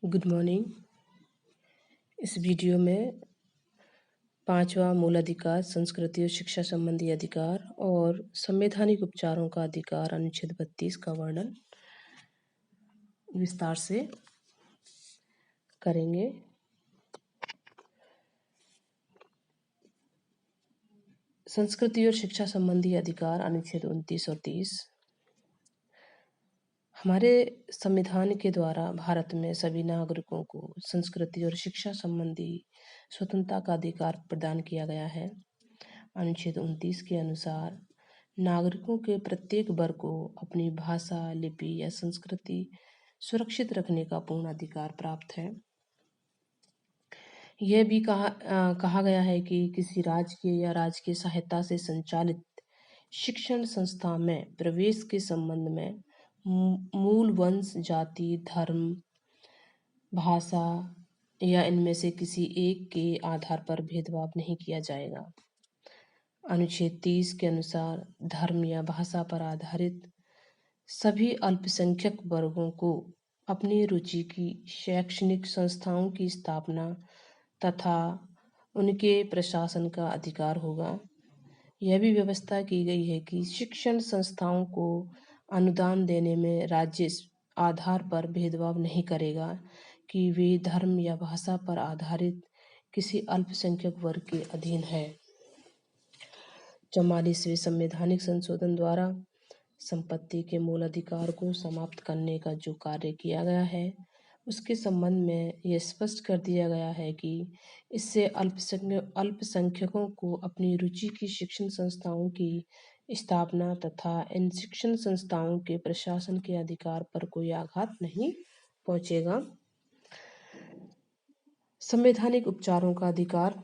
Good morning. इस video में पांचवा मूल अधिकार, संस्कृति और शिक्षा संबंधी अधिकार और संवैधानिक उपचारों का अधिकार अनुच्छेद 32 का वर्णन विस्तार से करेंगे। संस्कृति और शिक्षा संबंधी अधिकार अनुच्छेद 29 और 30 हमारे संविधान के द्वारा भारत में सभी नागरिकों को संस्कृति और शिक्षा संबंधी स्वतंत्रता का अधिकार प्रदान किया गया है। अनुच्छेद 29 के अनुसार नागरिकों के प्रत्येक वर्ग को अपनी भाषा, लिपि या संस्कृति सुरक्षित रखने का पूर्ण अधिकार प्राप्त है। यह भी कहा गया है कि किसी राजकीय या राजकीय सहायता से संचालित शिक्षण संस्था में प्रवेश के संबंध में मूल वंश, जाति, धर्म, भाषा या इनमें से किसी एक के आधार पर भेदभाव नहीं किया जाएगा। अनुच्छेद 30 के अनुसार धर्म या भाषा पर आधारित सभी अल्पसंख्यक वर्गों को अपनी रुचि की शैक्षणिक संस्थाओं की स्थापना तथा उनके प्रशासन का अधिकार होगा। यह भी व्यवस्था की गई है कि शिक्षण संस्थाओं को अनुदान देने में राज्य इस आधार पर भेदभाव नहीं करेगा कि वे धर्म या भाषा पर आधारित किसी अल्पसंख्यक वर्ग के अधीन है। 44वें संवैधानिक संशोधन द्वारा संपत्ति के मूल अधिकार को समाप्त करने का जो कार्य किया गया है, उसके संबंध में यह स्पष्ट कर दिया गया है कि इससे अल्पसंख्यकों को अपनी रुचि की शिक्षण संस्थाओं की स्थापना तथा इन शिक्षण संस्थाओं के प्रशासन के अधिकार पर कोई आघात नहीं पहुंचेगा। संवैधानिक उपचारों का अधिकार।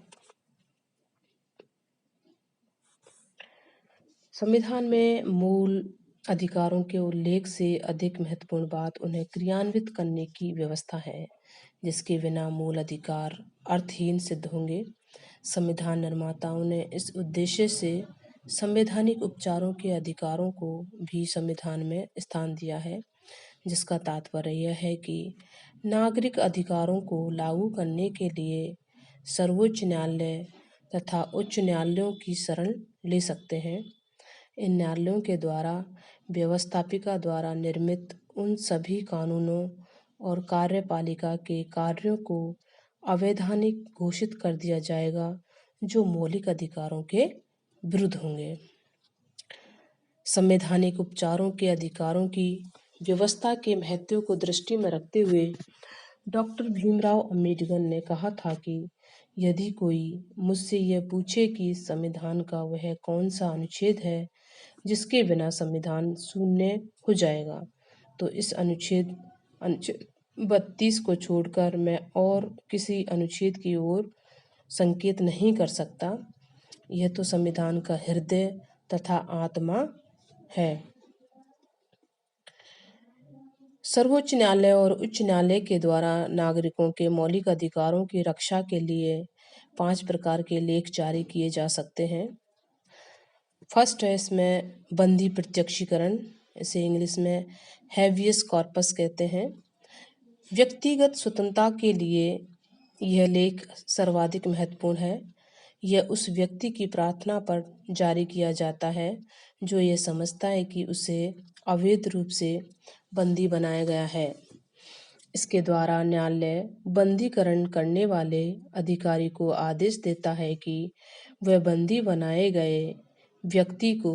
संविधान में मूल अधिकारों के उल्लेख से अधिक महत्वपूर्ण बात उन्हें क्रियान्वित करने की व्यवस्था है, जिसके बिना मूल अधिकार अर्थहीन सिद्ध होंगे। संविधान निर्माताओं ने इस उद्देश्य से संवैधानिक उपचारों के अधिकारों को भी संविधान में स्थान दिया है, जिसका तात्पर्य यह है कि नागरिक अधिकारों को लागू करने के लिए सर्वोच्च न्यायालय तथा उच्च न्यायालयों की शरण ले सकते हैं। इन न्यायालयों के द्वारा व्यवस्थापिका द्वारा निर्मित उन सभी कानूनों और कार्यपालिका के कार्यों को अवैधानिक घोषित कर दिया जाएगा जो मौलिक अधिकारों के विरुद्ध होंगे। संवैधानिक उपचारों के अधिकारों की व्यवस्था के महत्व को दृष्टि में रखते हुए डॉक्टर भीमराव अंबेडकर ने कहा था कि यदि कोई मुझसे यह पूछे कि संविधान का वह कौन सा अनुच्छेद है जिसके बिना संविधान शून्य हो जाएगा, तो इस अनुच्छेद 32 को छोड़कर मैं और किसी अनुच्छेद की ओर संकेत नहीं कर सकता। यह तो संविधान का हृदय तथा आत्मा है। सर्वोच्च न्यायालय और उच्च न्यायालय के द्वारा नागरिकों के मौलिक अधिकारों की रक्षा के लिए 5 प्रकार के लेख जारी किए जा सकते हैं। फर्स्ट है इसमें बंदी प्रत्यक्षीकरण, इसे इंग्लिश में हैबियस कॉर्पस कहते हैं। व्यक्तिगत स्वतंत्रता के लिए यह लेख सर्वाधिक महत्वपूर्ण है। यह उस व्यक्ति की प्रार्थना पर जारी किया जाता है जो यह समझता है कि उसे अवैध रूप से बंदी बनाया गया है। इसके द्वारा न्यायालय बंदीकरण करने वाले अधिकारी को आदेश देता है कि वह बंदी बनाए गए व्यक्ति को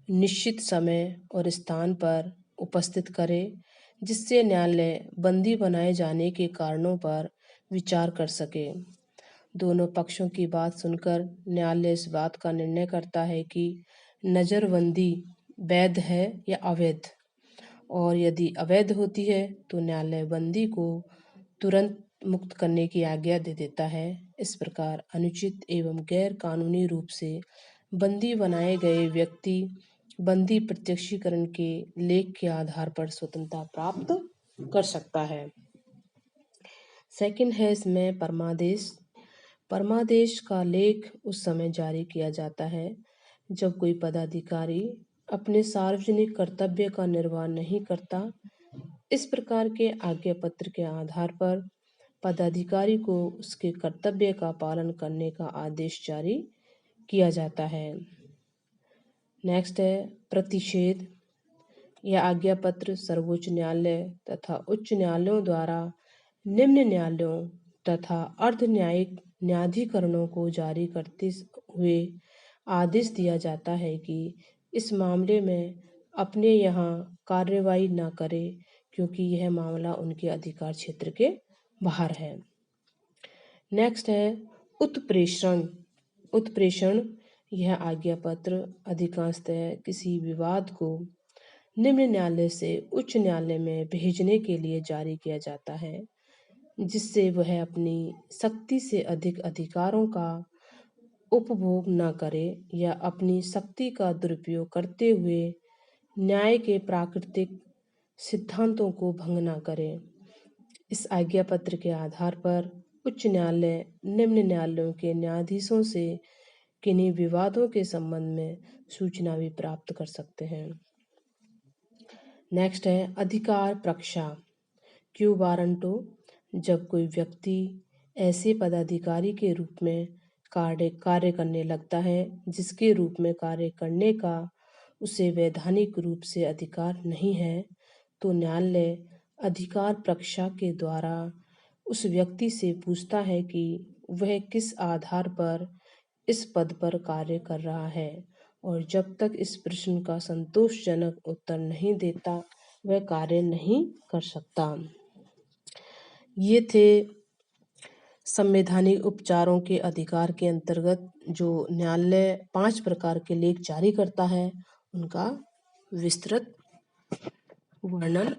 निश्चित समय और स्थान पर उपस्थित करे, जिससे न्यायालय बंदी बनाए जाने के कारणों पर विचार कर सके। दोनों पक्षों की बात सुनकर न्यायालय इस बात का निर्णय करता है कि नज़रबंदी वैध है या अवैध, और यदि अवैध होती है तो न्यायालय बंदी को तुरंत मुक्त करने की आज्ञा दे देता है। इस प्रकार अनुचित एवं गैर कानूनी रूप से बंदी बनाए गए व्यक्ति बंदी प्रत्यक्षीकरण के लेख के आधार पर स्वतंत्रता प्राप्त कर सकता है। सेकंड है इसमें परमादेश। परमादेश का लेख उस समय जारी किया जाता है जब कोई पदाधिकारी अपने सार्वजनिक कर्तव्य का निर्वाह नहीं करता इस प्रकार के आज्ञा पत्र के आधार पर पदाधिकारी को उसके कर्तव्य का पालन करने का आदेश जारी किया जाता है। नेक्स्ट है प्रतिषेध। यह आज्ञा पत्र सर्वोच्च न्यायालय तथा उच्च न्यायालयों द्वारा निम्न न्यायालयों तथा अर्ध न्यायिक न्यायाधिकरणों को जारी करते हुए आदेश दिया जाता है कि इस मामले में अपने यहाँ कार्रवाई न करे, क्योंकि यह मामला उनके अधिकार क्षेत्र के बाहर है। नेक्स्ट है उत्प्रेषण। उत्प्रेषण यह आज्ञा पत्र अधिकांशतः किसी विवाद को निम्न न्यायालय से उच्च न्यायालय में भेजने के लिए जारी किया जाता है, जिससे वह अपनी शक्ति से अधिक अधिकारों का उपभोग न करे या अपनी शक्ति का दुरुपयोग करते हुए न्याय के प्राकृतिक सिद्धांतों को भंग न करे। इस आज्ञा पत्र के आधार पर उच्च न्यायालय निम्न न्यायालयों के न्यायाधीशों से किन्हीं विवादों के संबंध में सूचना भी प्राप्त कर सकते हैं। नेक्स्ट है अधिकार प्रक्षा क्यू वारंटो। जब कोई व्यक्ति ऐसे पदाधिकारी के रूप में कार्य करने लगता है जिसके रूप में कार्य करने का उसे वैधानिक रूप से अधिकार नहीं है, तो न्यायालय अधिकार प्रक्षा के द्वारा उस व्यक्ति से पूछता है कि वह किस आधार पर इस पद पर कार्य कर रहा है, और जब तक इस प्रश्न का संतोषजनक उत्तर नहीं देता वह कार्य नहीं कर सकता। ये थे संवैधानिक उपचारों के अधिकार के अंतर्गत जो न्यायालय 5 प्रकार के लेख जारी करता है, उनका विस्तृत वर्णन